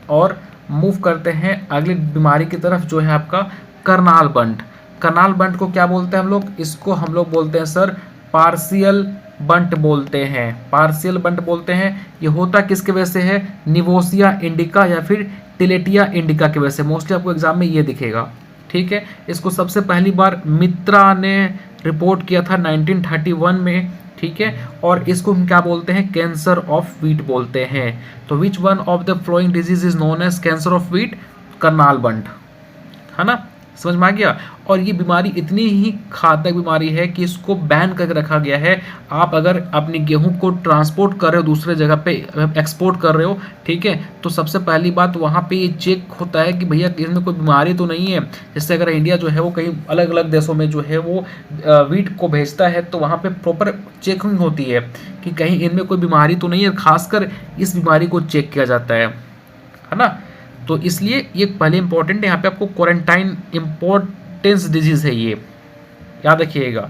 और मूव करते हैं अगली बीमारी की तरफ, जो है आपका करनाल बंट। करनाल बंट को क्या बोलते हैं हम लोग? इसको हम लोग बोलते हैं सर पार्शियल बंट बोलते हैं। पार्शियल बंट बोलते हैं। ये होता किसके वजह से है? निवोसिया इंडिका या फिर टिलेटिया इंडिका की वजह से। मोस्टली आपको एग्जाम में ये दिखेगा। ठीक है, इसको सबसे पहली बार मित्रा ने रिपोर्ट किया था 1931 में। ठीक है, और इसको हम क्या बोलते हैं? कैंसर ऑफ व्हीट बोलते हैं। तो which one of the flowing disease is known as cancer of wheat? Karnal bunt, है ना? समझ में आ गया। और ये बीमारी इतनी ही घातक बीमारी है कि इसको बैन करके रखा गया है। आप अगर अपनी गेहूं को ट्रांसपोर्ट कर रहे हो, दूसरे जगह पे एक्सपोर्ट कर रहे हो, ठीक है, तो सबसे पहली बात वहाँ पे ये चेक होता है कि भैया इसमें कोई बीमारी तो नहीं है। जैसे अगर इंडिया जो है वो कहीं अलग अलग देशों में जो है वो वीट को भेजता है तो वहाँ पे प्रॉपर चेकिंग होती है कि कहीं इनमें कोई बीमारी तो नहीं है। खासकर इस बीमारी को चेक किया जाता है ना? तो इसलिए ये पहले इंपॉर्टेंट है, यहाँ पे आपको क्वारंटाइन इम्पोर्टेंस डिजीज़ है, ये याद रखिएगा,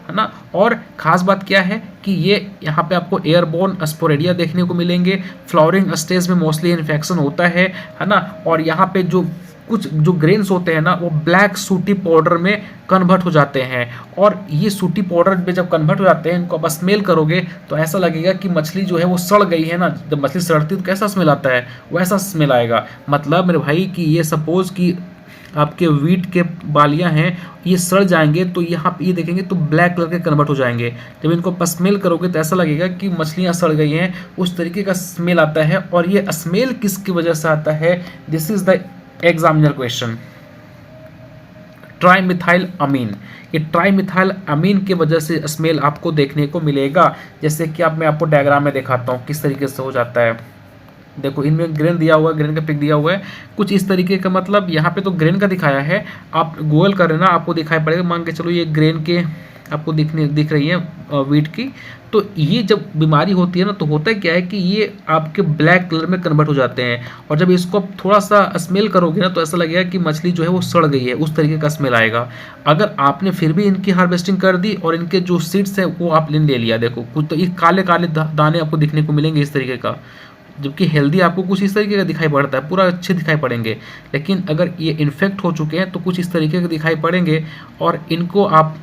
है ना? और ख़ास बात क्या है कि ये यहाँ पे आपको एयरबोर्न स्पोरेडिया देखने को मिलेंगे। फ्लावरिंग स्टेज में मोस्टली इन्फेक्शन होता है ना? और यहाँ पे जो कुछ जो ग्रेन्स होते हैं ना वो ब्लैक सूटी पाउडर में कन्वर्ट हो जाते हैं। और ये सूटी पाउडर में जब कन्वर्ट हो जाते हैं, इनको आप स्मेल करोगे तो ऐसा लगेगा कि मछली जो है वो सड़ गई है ना। जब मछली सड़ती है तो कैसा स्मेल आता है? वैसा स्मेल आएगा। मतलब मेरे भाई कि ये सपोज कि आपके वीट के बालियां हैं ये सड़ जाएंगे, तो यहाँ पे ये देखेंगे तो ब्लैक कलर के कन्वर्ट हो जाएंगे। जब इनको आप स्मेल करोगे तो ऐसा लगेगा कि मछलियाँ सड़ गई हैं, उस तरीके का स्मेल आता है। और ये स्मेल किसकी वजह से आता है? This is the examiner question. Trimethyl amine, ये ट्राइमिथाइल अमीन की वजह से स्मेल आपको देखने को मिलेगा। जैसे कि मैं आपको डायग्राम में दिखाता हूँ किस तरीके से हो जाता है। देखो इनमें ग्रेन दिया हुआ है, ग्रेन का पिक दिया हुआ है कुछ इस तरीके का, मतलब यहाँ पे तो ग्रेन का दिखाया है, आप गूगल कर लेना आपको दिखाई पड़ेगा। मान के चलो ये ग्रेन के आपको दिख रही है वीट की। तो ये जब बीमारी होती है ना, तो होता है क्या है कि ये आपके ब्लैक कलर में कन्वर्ट हो जाते हैं। और जब इसको आप थोड़ा सा स्मेल करोगे ना, तो ऐसा लगेगा कि मछली जो है वो सड़ गई है, उस तरीके का स्मेल आएगा। अगर आपने फिर भी इनकी हार्वेस्टिंग कर दी और इनके जो सीड्स हैं वो आपने ले लिया, देखो कुछ तो ये काले काले दाने आपको दिखने को मिलेंगे इस तरीके का, जबकि हेल्दी आपको कुछ इस तरीके का दिखाई पड़ता है, पूरा अच्छे दिखाई पड़ेंगे। लेकिन अगर ये इन्फेक्ट हो चुके हैं तो कुछ इस तरीके के दिखाई पड़ेंगे। और इनको आप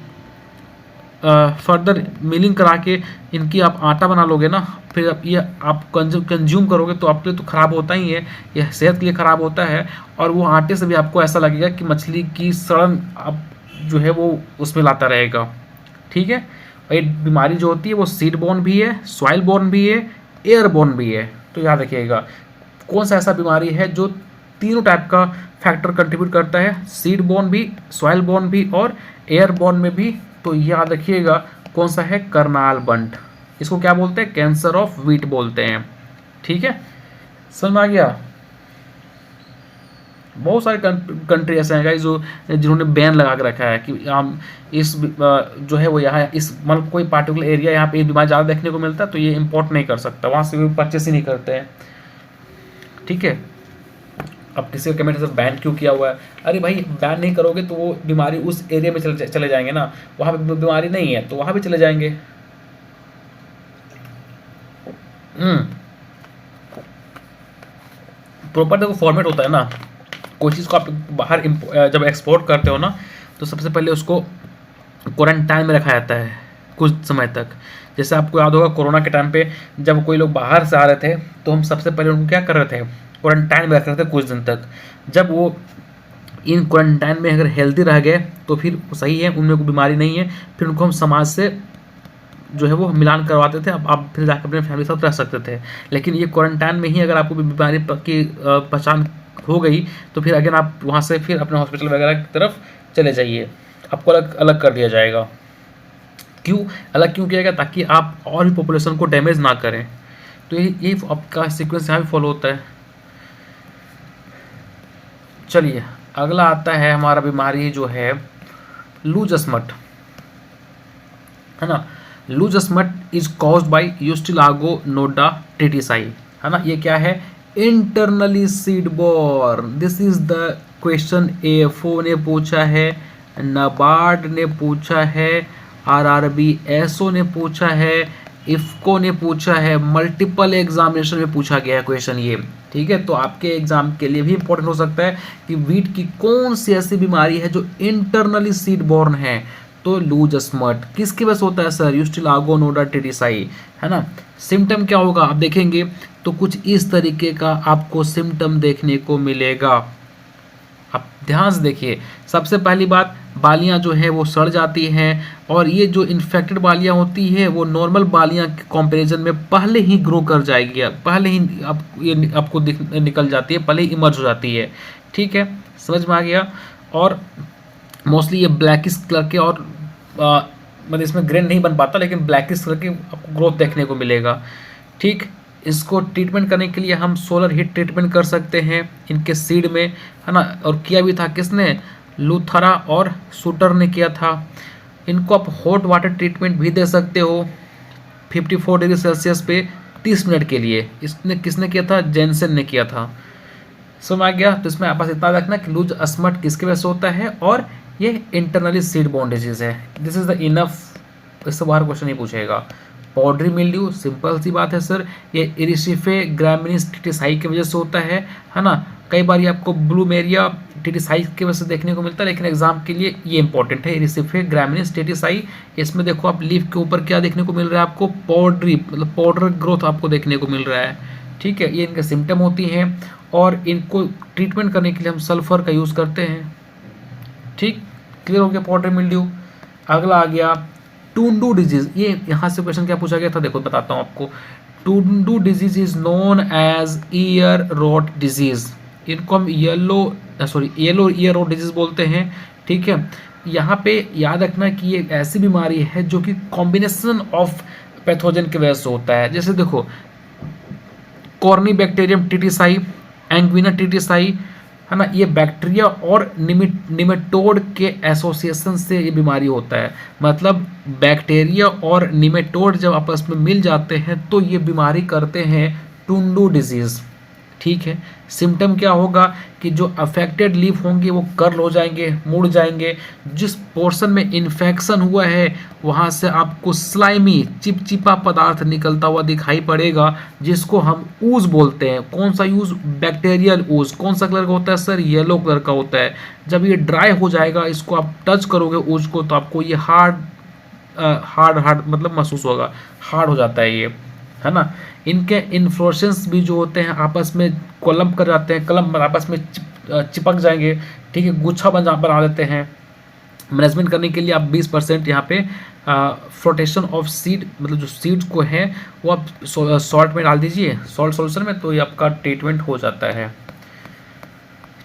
फर्दर मिलिंग करा के इनकी आप आटा बना लोगे ना, फिर आप कंज्यूम करोगे तो आपके लिए तो ख़राब होता ही है, यह सेहत के लिए ख़राब होता है। और वो आटे से भी आपको ऐसा लगेगा कि मछली की सड़न आप जो है वो उसमें लाता रहेगा। ठीक है, और ये बीमारी जो होती है वो सीड बोर्न भी है, सॉइल बोर्न भी है, एयर बोर्न भी है। तो याद रखिएगा कौन सा ऐसा बीमारी है जो तीनों टाइप का फैक्टर कंट्रीब्यूट करता है, सीड बोर्न भी, सॉइल बोर्न भी और एयर बोर्न में भी। तो याद रखिएगा कौन सा है? करनाल बंट। इसको क्या बोलते हैं? कैंसर ऑफ व्हीट बोलते हैं। ठीक है, समझ में आ गया? बहुत सारे कंट्री ऐसे हैं गाइस जो जिन्होंने बैन लगा के रखा है कि हम इस जो है वो यहाँ इस मतलब कोई पार्टिकुलर एरिया यहाँ पे बीमारी ज़्यादा देखने को मिलता है तो ये इंपोर्ट नहीं कर सकता, वहाँ से भी परचेस ही नहीं करते हैं। ठीक है, अब किसी का कमेंट से बैन क्यों किया हुआ है? अरे भाई बैन नहीं करोगे तो वो बीमारी उस एरिया में चले जाएंगे ना, वहाँ पे बीमारी नहीं है तो वहाँ भी चले जाएंगे। प्रॉपर देखो फॉर्मेट होता है ना, कोई चीज़ को आप बाहर जब एक्सपोर्ट करते हो ना, तो सबसे पहले उसको क्वारंटाइन में रखा जाता है कुछ समय तक। जैसे आपको याद होगा कोरोना के टाइम पे जब कोई लोग बाहर से आ रहे थे तो हम सबसे पहले उनको क्या कर रहे थे? क्वारंटाइन में रख रहे थे कुछ दिन तक। जब वो इन क्वारंटाइन में अगर हेल्दी रह गए तो फिर सही है, उनमें कोई बीमारी नहीं है, फिर उनको हम समाज से जो है वो मिलान करवाते थे, अब आप फिर जाकर अपने फैमिली के साथ रह सकते थे। लेकिन ये क्वारंटाइन में ही अगर आपको बीमारी की पहचान हो गई तो फिर अगेन आप वहाँ से फिर अपने हॉस्पिटल वगैरह की तरफ चले जाइए, आपको अलग अलग कर दिया जाएगा। क्यों अलग क्यों किया गया? ताकि आप और भी पॉपुलेशन को डैमेज ना करें। तो यही आपका सीक्वेंस यहाँ भी फॉलो होता है। चलिए अगला आता है हमारा बीमारी जो है लूज स्मट, है ना। Loose smut is caused by Ustilago nuda tritici, है ना। ये क्या है? Internally seed borne. This is the question AFO ने पूछा है, नाबार्ड ने पूछा है, RRB SO ने पूछा है, इफ्को ने पूछा है, मल्टीपल एग्जामिनेशन में पूछा गया है क्वेश्चन ये। ठीक है, तो आपके एग्जाम के लिए भी इंपॉर्टेंट हो सकता है कि वीट की कौन सी ऐसी बीमारी है जो इंटरनली सीड बोर्न है। तो लूज स्मट किसकी वजह से होता है सर? यूस्टिलागो नोडा टिटिसाई, है ना। सिम्टम क्या होगा आप देखेंगे तो कुछ इस तरीके का आपको सिम्टम देखने को मिलेगा। आप ध्यान से देखिए, सबसे पहली बात बालियां जो है वो सड़ जाती हैं, और ये जो इन्फेक्टेड बालियां होती है वो नॉर्मल बालियां के कंपैरिजन में पहले ही ग्रो कर जाएगी, पहले ही ये आपको निकल जाती है, पहले ही इमर्ज हो जाती है। ठीक है, समझ में आ गया। और मोस्टली ये ब्लैकिश कलर के और मतलब इसमें ग्रेन नहीं बन पाता, लेकिन ब्लैकिश कलर की आपको ग्रोथ देखने को मिलेगा। ठीक, इसको ट्रीटमेंट करने के लिए हम सोलर हीट ट्रीटमेंट कर सकते हैं इनके सीड में, है ना। और किया भी था किसने? लूथरा और शूटर ने किया था। इनको आप हॉट वाटर ट्रीटमेंट भी दे सकते हो 54 डिग्री सेल्सियस पे 30 मिनट के लिए। इसने किसने किया था? जेनसेन ने किया था। समझ आ गया। तो इसमें आप बस इतना रखना कि लूज स्मट किसके वजह से होता है और ये इंटरनली सीड बोर्न डिजीज है। दिस इज द इनफ, इससे बाहर क्वेश्चन नहीं पूछेगा। पाउडरी मिल्ड्यू, सिंपल सी बात है सर, ये इरिसिफे ग्रामिनीस टिटिसाई की वजह से होता है ना। कई बार ये आपको ब्लूमेरिया टिटिसाई की वजह से देखने को मिलता है, लेकिन एग्जाम के लिए ये इंपॉर्टेंट है, इरिसिफे ग्रामिनीस टिटिसाई। इसमें देखो आप लीफ के ऊपर क्या देखने को मिल रहा है आपको? पाउडरी, मतलब पाउडर ग्रोथ आपको देखने को मिल रहा है। ठीक है, ये इनके सिम्टम होती हैं, और इनको ट्रीटमेंट करने के लिए हम सल्फर का यूज़ करते हैं। ठीक, क्लियर हो गया पाउडरी मिल्ड्यू। अगला आ गया टुंडू डिजीज। ये यहाँ से क्वेश्चन क्या पूछा गया था, देखो बताता हूँ आपको। Tundu disease is known as ear rot disease. इनको हम येलो ईयर रोट डिजीज बोलते हैं। ठीक है, यहाँ पे याद रखना कि ये ऐसी बीमारी है जो कि कॉम्बिनेशन ऑफ पैथोजन की वजह से होता है। जैसे देखो, कॉर्नी बैक्टीरियम टीटीसाई, एंग्विना टीटीसाई, है ना, ये बैक्टीरिया और निमेटोड के एसोसिएशन से ये बीमारी होता है। मतलब बैक्टीरिया और निमेटोड जब आपस में मिल जाते हैं तो ये बीमारी करते हैं टुंडू डिजीज़। ठीक है, सिम्टम क्या होगा कि जो अफेक्टेड लीफ होंगे वो कर्ल हो जाएंगे, मुड़ जाएंगे। जिस पोर्शन में इन्फेक्शन हुआ है वहाँ से आपको स्लाइमी चिपचिपा पदार्थ निकलता हुआ दिखाई पड़ेगा, जिसको हम ऊज बोलते हैं। कौन सा यूज? बैक्टीरियल ऊज। कौन सा कलर का होता है सर? येलो कलर का होता है। जब ये ड्राई हो जाएगा, इसको आप टच करोगे ऊज को, तो आपको ये हार्ड मतलब महसूस होगा, हार्ड हो जाता है ये, है ना। इनके इन्फ्लोरेसेंस भी जो होते हैं आपस में कलम कर जाते हैं, कलम आपस में चिपक जाएंगे। ठीक है, गुच्छा बना देते हैं। मैनेजमेंट करने के लिए आप 20% यहाँ पे फ्लोटेशन ऑफ सीड, मतलब जो सीड्स को है वो आप सॉल्ट में डाल दीजिए, सॉल्ट सॉल्यूशन में, तो ये आपका ट्रीटमेंट हो जाता है।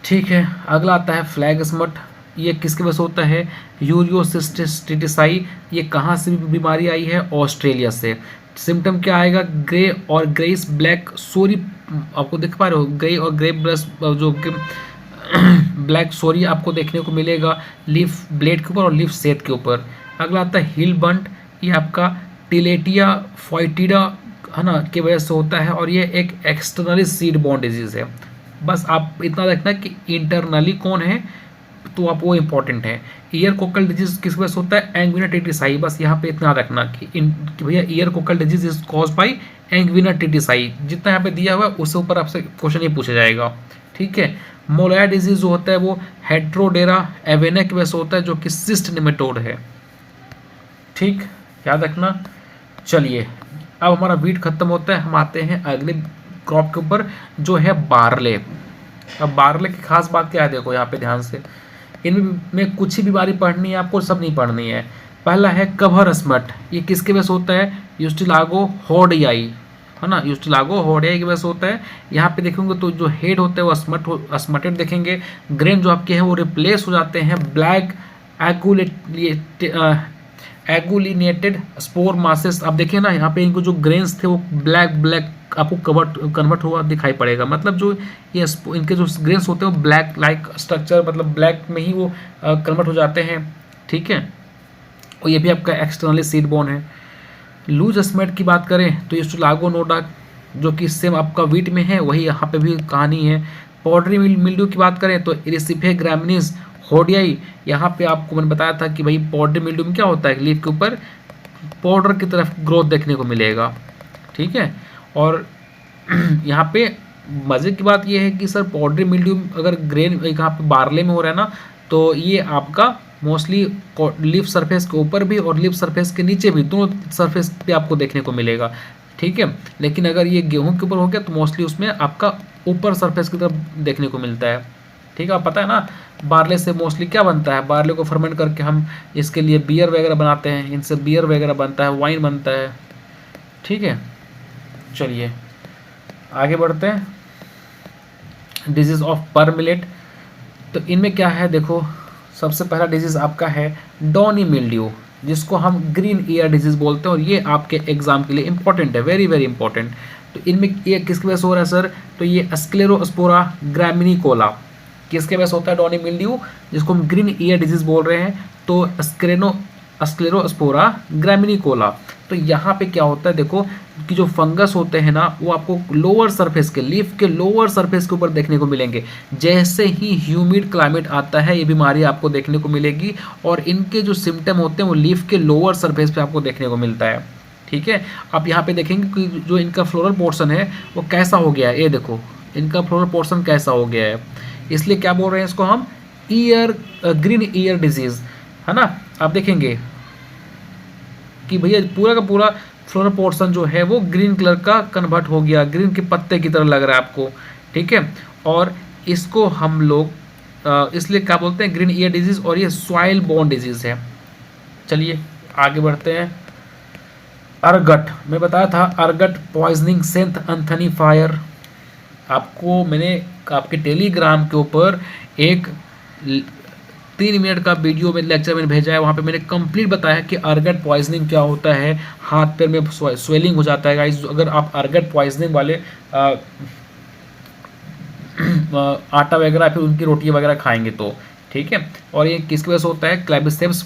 ठीक है, अगला आता है फ्लैग स्मट। ये किसके वजह से होता है? यूरियोसिस्टिसाई। ये कहाँ से बीमारी आई है? ऑस्ट्रेलिया से। सिम्टम क्या आएगा? ग्रे और ग्रेस ब्लैक सोरी, आपको देख पा रहे हो, ग्रे और ग्रे ब्लस जो ब्लैक सोरी आपको देखने को मिलेगा लीफ ब्लेड के ऊपर और लीफ सेथ के ऊपर। अगला आता है हिल बंट। ये आपका टिलेटिया फोइटिडा, है ना, की वजह से होता है, और ये एक एक्सटर्नली सीड बॉर्न डिजीज है। बस आप इतना देखना कि इंटरनली कौन है, तो आप वो इंपॉर्टेंट है। ईयर कोकल डिजीज किस वजह से होता है? एंग्विना टीटीसाई। बस यहाँ पे इतना रखना कि भैया ear cockle disease is cause by Anguina tritici. जितना यहाँ पे दिया हुआ है उससे ऊपर आपसे क्वेश्चन ही पूछा जाएगा। ठीक है, मोलाया डिजीज जो होता है वो हेट्रोडेरा एवेना की वजह से होता है, जो कि सिस्ट निमेटोड है। ठीक, याद रखना। चलिए, अब हमारा वीट खत्म होता है, हम आते हैं अगले क्रॉप के ऊपर जो है बार्ले। अब बार्ले की खास बात क्या है, देखो यहाँ पे ध्यान से, इनमें कुछ ही बीमारी पढ़नी है आपको, सब नहीं पढ़नी है। पहला है कवर स्मट। ये किसके वजह से होता है? यूस्टिलागो होर्डियाई, है ना, यूस्टिलागो होर्डियाई की वजह से होता है। यहाँ पे देखेंगे तो जो हेड होता है वो स्मटेड देखेंगे। ग्रेन जो आपके हैं वो रिप्लेस हो जाते हैं ब्लैक एगुलिनेटेड स्पोर मासेस। आप देखिए ना, यहाँ पे इनको जो ग्रेन्स थे वो ब्लैक आपको कन्वर्ट हुआ दिखाई पड़ेगा। मतलब जो ये इनके जो ग्रेन्स होते हैं वो ब्लैक लाइक स्ट्रक्चर, मतलब ब्लैक में ही वो कन्वर्ट हो जाते हैं। ठीक है, और ये भी आपका एक्सटर्नली सीड बोन है। लूज स्मेट की बात करें तो यूस्टिलागो नोडा, जो कि सेम आपका वीट में है, वही यहाँ पे भी कहानी है। पाउडरी मिल्ड्यू की बात करें तो इरिसिफे ग्रामिनीज होर्डियाई। यहाँ पे आपको मैंने बताया था कि भाई पाउडरी मिल्ड्यू में क्या होता है, लीफ के ऊपर पाउडर की तरफ ग्रोथ देखने को मिलेगा। ठीक है, और यहाँ पे मज़े की बात ये है कि सर पाउडरी मिल्ड्यू अगर ग्रेन यहाँ पे बार्ले में हो रहा है ना, तो ये आपका मोस्टली लीफ सरफेस के ऊपर भी और लीफ सरफेस के नीचे भी, दोनों सरफेस पे आपको देखने को मिलेगा। ठीक है, लेकिन अगर ये गेहूं के ऊपर हो गया तो मोस्टली उसमें आपका ऊपर सरफेस की तरफ देखने को मिलता है। ठीक है, आप पता है ना, बार्ले से मोस्टली क्या बनता है? बार्ले को फर्मेंट करके हम इसके लिए बियर वगैरह बनाते हैं, इनसे बियर वगैरह बनता है, वाइन बनता है। ठीक है, चलिए आगे बढ़ते हैं। डिजीज ऑफ पर मिलेट, तो इनमें क्या है, देखो सबसे पहला डिजीज आपका है डॉनी मिल्ड्यू, जिसको हम ग्रीन ईयर डिजीज बोलते हैं, और ये आपके एग्जाम के लिए इंपॉर्टेंट है, वेरी वेरी इंपॉर्टेंट। तो इनमें ये किसकी वजह से हो रहा है सर? तो ये स्क्लेरोस्पोरा ग्रामिनिकोला किसके वजह से होता है? डॉनी मिल्ड्यू, जिसको हम ग्रीन ईयर डिजीज बोल रहे हैं, तो स्क्लेरोस्पोरा ग्रामिनिकोला। तो यहाँ पे क्या होता है, देखो कि जो फंगस होते हैं ना, वो आपको लोअर सरफेस के, लीफ के लोअर सरफेस के ऊपर देखने को मिलेंगे। जैसे ही ह्यूमिड क्लाइमेट आता है ये बीमारी आपको देखने को मिलेगी, और इनके जो सिम्टम होते हैं वो लीफ के लोअर सरफेस पे आपको देखने को मिलता है। ठीक है, आप यहाँ पे देखेंगे कि जो इनका फ्लोरल पोर्शन है वो कैसा हो गया है, ये देखो इनका फ्लोरल पोर्शन कैसा हो गया है। इसलिए क्या बोल रहे हैं इसको हम? ग्रीन ईयर डिजीज, है ना। आप देखेंगे कि भैया पूरा का पूरा फ्लोरल पोर्शन जो है वो ग्रीन कलर का कन्वर्ट हो गया, ग्रीन के पत्ते की तरह लग रहा है आपको। ठीक है, और इसको हम लोग इसलिए क्या बोलते हैं, ग्रीन ईयर डिजीज़, और ये सॉइल बोर्न डिजीज़ है। चलिए आगे बढ़ते हैं। अर्गट, मैं बताया था ergot poisoning saint Anthony fire. आपको मैंने आपके टेलीग्राम के ऊपर एक 3 मिनट का वीडियो में लेक्चर मैंने भेजा है, वहाँ पे मैंने कंप्लीट बताया कि अर्गट पॉइजनिंग क्या होता है, हाथ पैर में स्वेलिंग हो जाता है गाइस अगर आप अर्गट पॉइजनिंग वाले आटा वगैरह फिर उनकी रोटी वगैरह खाएंगे तो, ठीक है। और ये किसकी वजह से होता है, क्लैबिसेप्स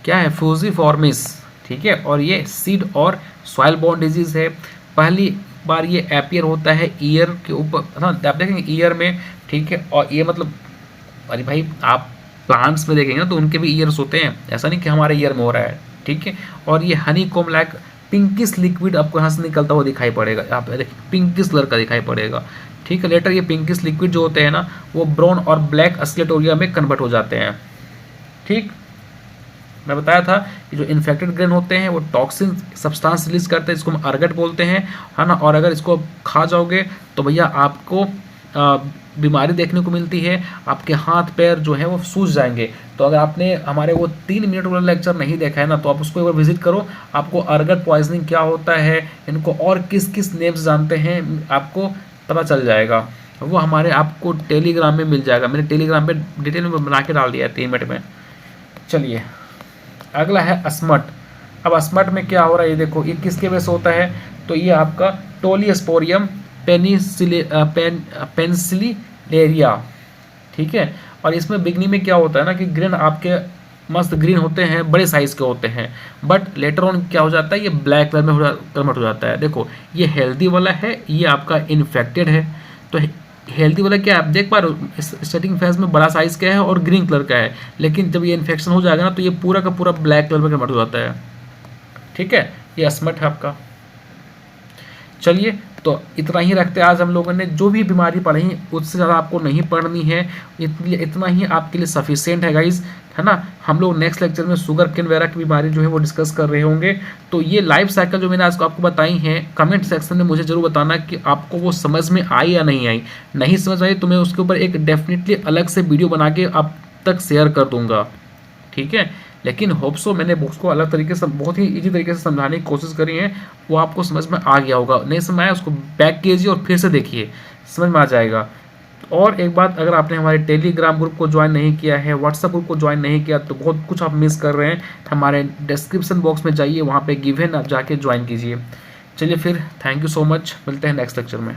फ्यूजीफॉर्मिस, ठीक है। और ये सीड और सॉइल बोर्न डिजीज़ है। पहली बार ये एपियर होता है ईयर के ऊपर, हाँ आप देखेंगे ईयर में, ठीक है। और ये मतलब अरे भाई आप प्लांट्स में देखेंगे ना तो उनके भी ईयर्स होते हैं, ऐसा नहीं कि हमारे ईयर में हो रहा है, ठीक है। और ये हनी कोम लाइक पिंकिश लिक्विड आपको यहाँ से निकलता हुआ दिखाई पड़ेगा, आप देखिए पिंकिश कलर का दिखाई पड़ेगा, ठीक है। लेटर ये पिंकिश लिक्विड जो होते हैं ना वो ब्राउन और ब्लैक अस्केलेटोरिया में कन्वर्ट हो जाते हैं, ठीक। मैं बताया था कि जो इन्फेक्टेड ग्रेन होते हैं वो टॉक्सिन सब्सटेंस रिलीज करते हैं, इसको हम अर्गट बोलते हैं, है ना। और अगर इसको खा जाओगे तो भैया आपको बीमारी देखने को मिलती है, आपके हाथ पैर जो है वो सूज जाएंगे। तो अगर आपने हमारे वो 3 मिनट वाला लेक्चर नहीं देखा है ना तो आप उसको एक बार विजिट करो, आपको अर्गट पॉइजनिंग क्या होता है, इनको और किस किस नेम्स जानते हैं आपको पता चल जाएगा। वो हमारे आपको टेलीग्राम में मिल जाएगा, मैंने टेलीग्राम पे डिटेल में बना के डाल दिया है 3 मिनट में। चलिए अगला है अस्मट। अब अस्मट में क्या हो रहा है ये देखो, ये किसके वजह से होता है, तो ये आपका टोलियोस्पोरियम पेनिसिलिनेरिया, ठीक है। और इसमें बिगनी में क्या होता है ना कि ग्रेन आपके मस्त ग्रीन होते हैं, बड़े साइज के होते हैं, बट लेटर ऑन क्या हो जाता है ये ब्लैक कलर में कन्वर्ट हो जाता है। देखो ये हेल्दी वाला है, ये आपका इन्फेक्टेड है। तो हेल्दी वाला क्या आप देख पा रहे हो, स्टार्टिंग फेज में बड़ा साइज का है और ग्रीन कलर का है, लेकिन जब ये इन्फेक्शन हो जाएगा ना तो ये पूरा का पूरा ब्लैक कलर में कन्वर्ट हो जाता है, ठीक है। ये अस्मट है आपका। चलिए तो इतना ही रखते हैं आज हम लोगों ने, जो भी बीमारी पढ़ी उससे ज़्यादा आपको नहीं पढ़नी है, इतना ही आपके लिए सफिशिएंट है गाइज, है ना। हम लोग नेक्स्ट लेक्चर में शुगर केन वगैरह की बीमारी जो है वो डिस्कस कर रहे होंगे। तो ये लाइफ साइकिल जो मैंने आज आपको बताई हैं, कमेंट सेक्शन में मुझे जरूर बताना कि आपको वो समझ में आई या नहीं आई। नहीं समझ आई तो मैं उसके ऊपर एक डेफिनेटली अलग से वीडियो बना के आप तक शेयर कर दूंगा, ठीक है। लेकिन होप्सो मैंने उसको अलग तरीके से बहुत ही इजी तरीके से समझाने की कोशिश करी है, वो आपको समझ में आ गया होगा। नहीं समझ आया उसको बैक कीजिए और फिर से देखिए, समझ में आ जाएगा। और एक बात, अगर आपने हमारे टेलीग्राम ग्रुप को ज्वाइन नहीं किया है, व्हाट्सएप ग्रुप को ज्वाइन नहीं किया तो बहुत कुछ आप मिस कर रहे हैं। हमारे डिस्क्रिप्शन बॉक्स में जाइए, वहाँ पे गिवन आप जाके ज्वाइन कीजिए। चलिए फिर, थैंक यू सो मच, मिलते हैं नेक्स्ट लेक्चर में।